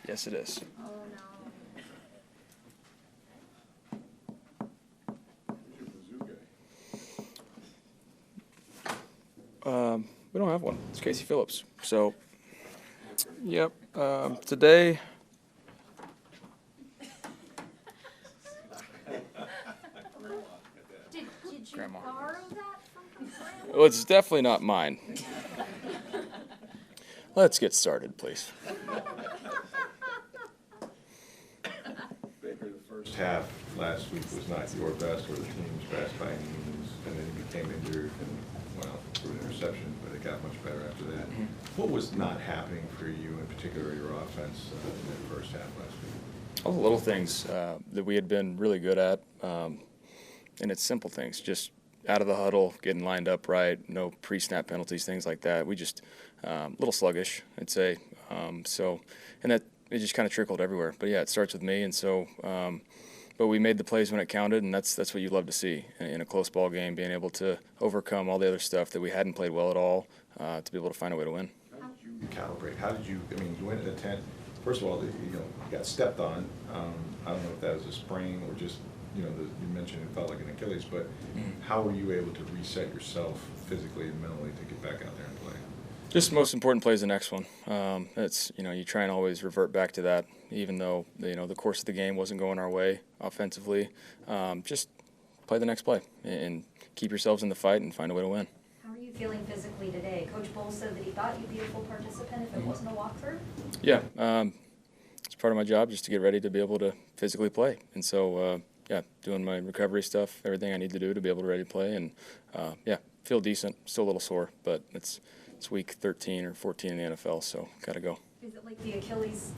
Yes, it is. Oh, no. We don't have one. It's Casey Phillips. So, yep. Today. Did you Grandma. borrow that from Grandma? Well, it's definitely not mine. Let's get started, please. Baker, the first half last week was not your best or the team's best by any means, and then he became injured and, well, threw an interception, but it got much better after that. Mm-hmm. What was not happening for you, in particular your offense, in that first half last week? All the little things that we had been really good at, and it's simple things, just out of the huddle, getting lined up right, no pre-snap penalties, things like that. We just a little sluggish, I'd say. And that it just kind of trickled everywhere. But yeah, it starts with me, and so. But we made the plays when it counted, and that's what you love to see in a close ball game, being able to overcome all the other stuff that we hadn't played well at all, to be able to find a way to win. How did you calibrate? How did you? I mean, you went to the tent. First of all, you got stepped on. I don't know if that was a sprain or just, you mentioned it felt like an Achilles, but how were you able to reset yourself physically and mentally to get back out there and play? Just the most important play is the next one. That's you try and always revert back to that, even though the course of the game wasn't going our way offensively. Just play the next play and keep yourselves in the fight and find a way to win. How are you feeling physically today? Coach Bull said that he thought you'd be a full participant if it wasn't a walkthrough. Yeah, it's part of my job just to get ready to be able to physically play, and so doing my recovery stuff, everything I need to do to be able to ready to play, and feel decent. Still a little sore, but it's week 13 or 14 in the NFL, so gotta go. Is it like the Achilles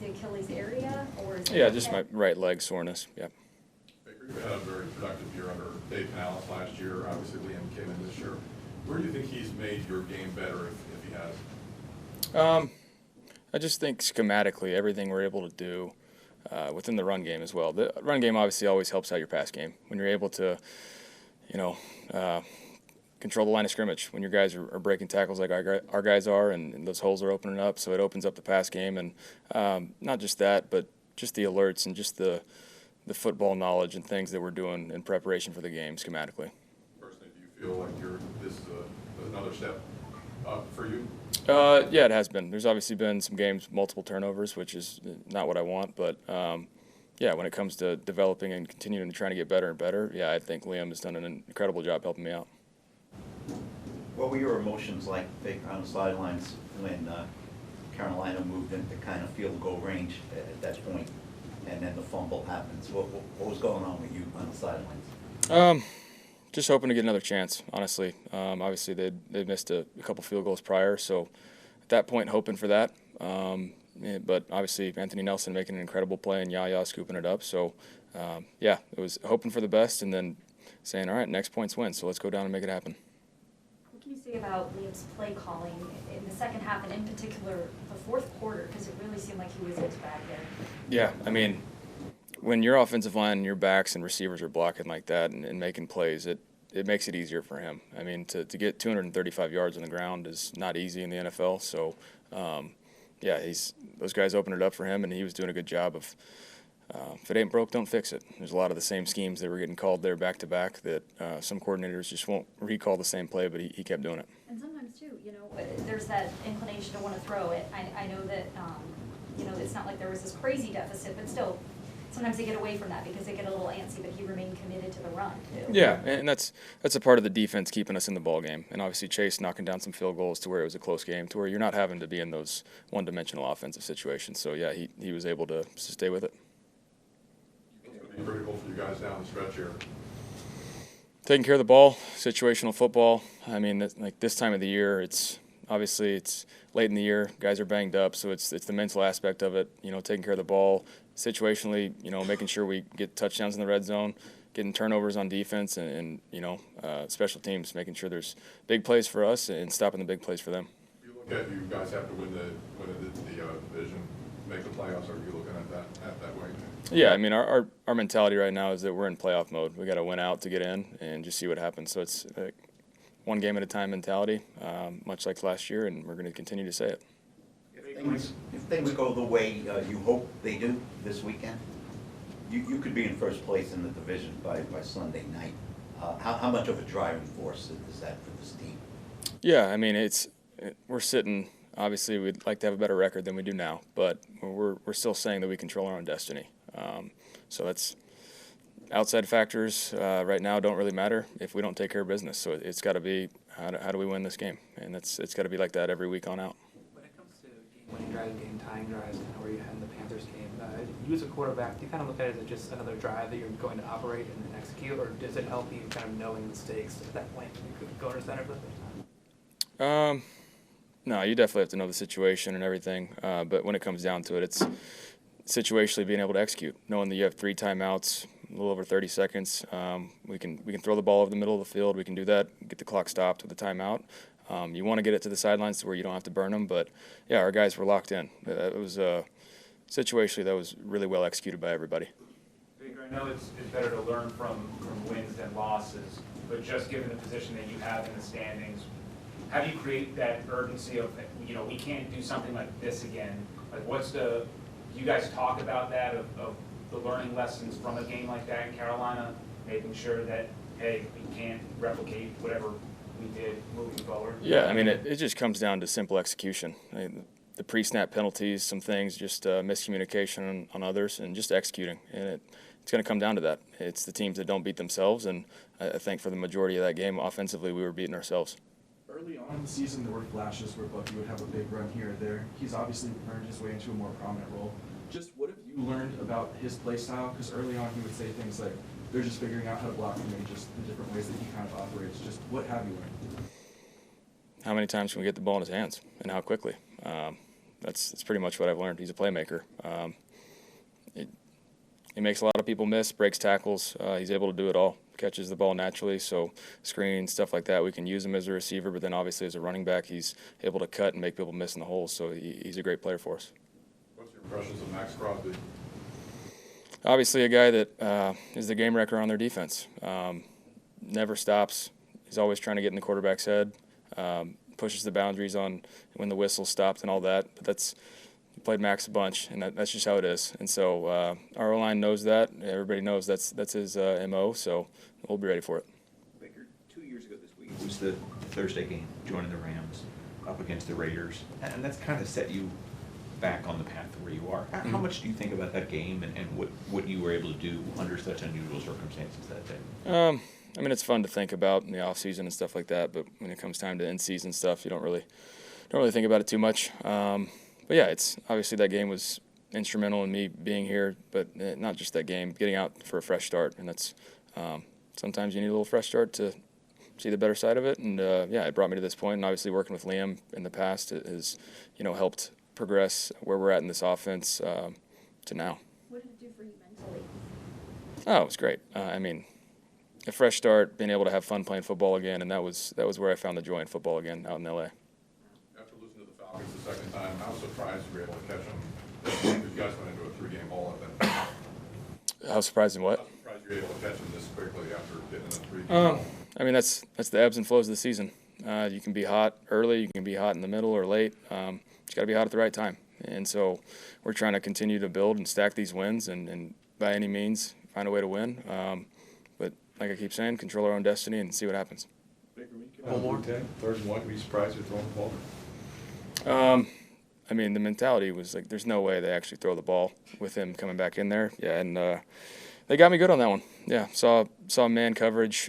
area, or is it? Yeah, just my right leg soreness. Yeah. Baker, you had a very productive year under Dave Canales last year. Obviously, Liam came in this year. Where do you think he's made your game better, if he has? I just think schematically, everything we're able to do within the run game as well. The run game obviously always helps out your pass game when you're able to, control the line of scrimmage when your guys are breaking tackles like our guys are, and those holes are opening up, so it opens up the pass game. And not just that, but just the alerts and just the football knowledge and things that we're doing in preparation for the game schematically. Personally, do you feel like this is another step up for you? Yeah, it has been. There's obviously been some games with multiple turnovers, which is not what I want, but when it comes to developing and continuing to trying to get better and better, I think Liam has done an incredible job helping me out. What were your emotions like, Baker, on the sidelines when Carolina moved into kind of field goal range at that point, and then the fumble happens? What was going on with you on the sidelines? Just hoping to get another chance, honestly. Obviously, they missed a couple field goals prior, so at that point, hoping for that. But obviously, Anthony Nelson making an incredible play and Yaya scooping it up. So, it was hoping for the best and then saying, all right, next point's win, so let's go down and make it happen. What can you say about Liam's play calling in the second half, and in particular the fourth quarter, because it really seemed like he was his bag there? Yeah, I mean, when your offensive line and your backs and receivers are blocking like that and making plays, it makes it easier for him. I mean, to get 235 yards on the ground is not easy in the NFL. So, those guys opened it up for him, and he was doing a good job of, if it ain't broke, don't fix it. There's a lot of the same schemes that were getting called there back-to-back that some coordinators just won't recall the same play, but he kept doing it. And sometimes, too, there's that inclination to want to throw it. I know that, it's not like there was this crazy deficit, but still, sometimes they get away from that because they get a little antsy, but he remained committed to the run, too. Yeah, and that's a part of the defense keeping us in the ball game. And obviously Chase knocking down some field goals to where it was a close game, to where you're not having to be in those one-dimensional offensive situations. So, he was able to stay with it. What's going to be critical for you guys down the stretch here? Taking care of the ball, situational football. I mean, like this time of the year, it's late in the year, guys are banged up, so it's the mental aspect of it. Taking care of the ball, situationally, making sure we get touchdowns in the red zone, getting turnovers on defense, and special teams, making sure there's big plays for us and stopping the big plays for them. You look at you guys have to win the division, make the playoffs. Are you looking at that way? Yeah, I mean, our mentality right now is that we're in playoff mode. We got to win out to get in and just see what happens. So it's one game at a time mentality, much like last year, and we're going to continue to say it. If If things go the way you hope they do this weekend, you could be in first place in the division by Sunday night. How much of a driving force is that for this team? Yeah, I mean, we're sitting. Obviously, we'd like to have a better record than we do now, but we're still saying that we control our own destiny. So that's outside factors right now don't really matter if we don't take care of business. So it's got to be how do we win this game, and it's got to be like that every week on out. When it comes to game-winning drives, game-tying drives, kind of where you had in the Panthers game, you as a quarterback, do you kind of look at it as just another drive that you're going to operate and then execute, or does it help you kind of knowing the stakes at that point when you could go to center for the first time? No, you definitely have to know the situation and everything. But when it comes down to it, it's situationally being able to execute, knowing that you have 3 timeouts, a little over 30 seconds. We can throw the ball over the middle of the field. We can do that, get the clock stopped with a timeout. You want to get it to the sidelines to where you don't have to burn them. But, yeah, our guys were locked in. It was situationally that was really well executed by everybody. Baker, I know it's better to learn from wins than losses, but just given the position that you have in the standings, how do you create that urgency of, we can't do something like this again? Like, do you guys talk about that, of the learning lessons from a game like that in Carolina, making sure that, hey, we can't replicate whatever we did moving forward? Yeah, I mean, it just comes down to simple execution. I mean, the pre-snap penalties, some things, just miscommunication on others, and just executing. And it's going to come down to that. It's the teams that don't beat themselves, and I think for the majority of that game, offensively, we were beating ourselves. Early on in the season, there were flashes where Bucky would have a big run here or there. He's obviously earned his way into a more prominent role. Just what have you learned about his play style? Because early on, he would say things like, they're just figuring out how to block him and just the different ways that he kind of operates. Just what have you learned? How many times can we get the ball in his hands, and how quickly? That's pretty much what I've learned. He's a playmaker. He makes a lot of people miss, breaks tackles. He's able to do it all. Catches the ball naturally, so screen, stuff like that. We can use him as a receiver, but then obviously as a running back, he's able to cut and make people miss in the holes, so he's a great player for us. What's your impressions of Max Crosby? Obviously a guy that is the game wrecker on their defense. Never stops. He's always trying to get in the quarterback's head, pushes the boundaries on when the whistle stopped and all that. But he played Max a bunch, and that's just how it is. And so our O-line knows that. Everybody knows that's his MO, so we'll be ready for it. Baker, 2 years ago this week was the Thursday game, joining the Rams up against the Raiders, and that's kind of set you back on the path to where you are. How much do you think about that game and what you were able to do under such unusual circumstances that day? I mean, it's fun to think about in the off season and stuff like that, but when it comes time to in season stuff, you don't really think about it too much. But yeah, it's obviously that game was instrumental in me being here, but not just that game, getting out for a fresh start, and that's sometimes you need a little fresh start to see the better side of it. And yeah, it brought me to this point, and obviously working with Liam in the past has helped progress where we're at in this offense to now. What did it do for you mentally? Oh, it was great. I mean, a fresh start, being able to have fun playing football again, and that was where I found the joy in football again out in LA. After losing to the Falcons the second time, how surprised you were able to catch them? Because you guys went into a 3-game hole and then. How surprising what? How surprised you were able to catch them this quickly after getting in a 3-game hole? I mean, that's the ebbs and flows of the season. You can be hot early, you can be hot in the middle or late. You got to be hot at the right time. And so we're trying to continue to build and stack these wins and by any means find a way to win. But like I keep saying, control our own destiny and see what happens. One more. 3rd and 1, were you surprised with throwing the ball? I mean, the mentality was like, there's no way they actually throw the ball with him coming back in there. Yeah, and they got me good on that one. Yeah, saw man coverage.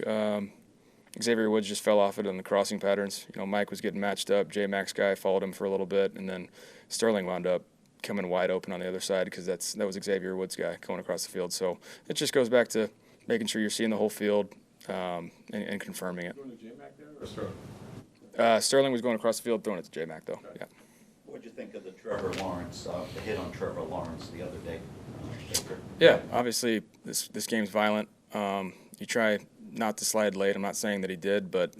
Xavier Woods just fell off it on the crossing patterns. Mike was getting matched up. J-Max guy followed him for a little bit, and then Sterling wound up coming wide open on the other side because that was Xavier Woods guy going across the field. So it just goes back to making sure you're seeing the whole field and confirming it. Going to J-Mac there or Sterling? Sterling was going across the field, throwing it to J-Mac, though. Yeah. What did you think of the Trevor Lawrence, the hit on Trevor Lawrence the other day? Yeah, obviously this game's violent. You try not to slide late. I'm not saying that he did, but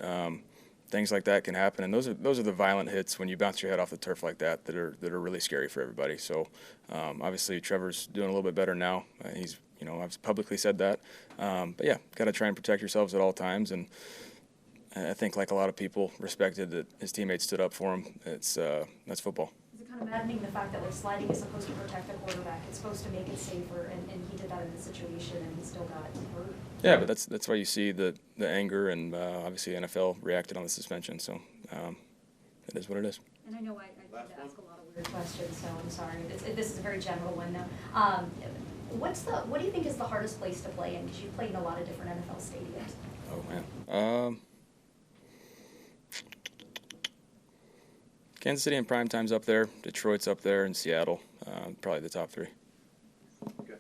things like that can happen, and those are the violent hits when you bounce your head off the turf like that are really scary for everybody. So obviously Trevor's doing a little bit better now. He's I've publicly said that, but yeah, got to try and protect yourselves at all times. And I think like a lot of people respected that his teammates stood up for him. That's football. Is it kind not imagining the fact that like sliding is supposed to protect the quarterback, it's supposed to make it safer, and he did that in this situation and he still got hurt. Yeah, but that's why you see the anger, and obviously NFL reacted on the suspension, so it is what it is. And I know I tend to ask a lot of weird questions, so I'm sorry. This is a very general one though. What do you think is the hardest place to play in? Because you've played in a lot of different NFL stadiums. Oh man. Kansas City in prime time's up there. Detroit's up there, and Seattle, probably the top three.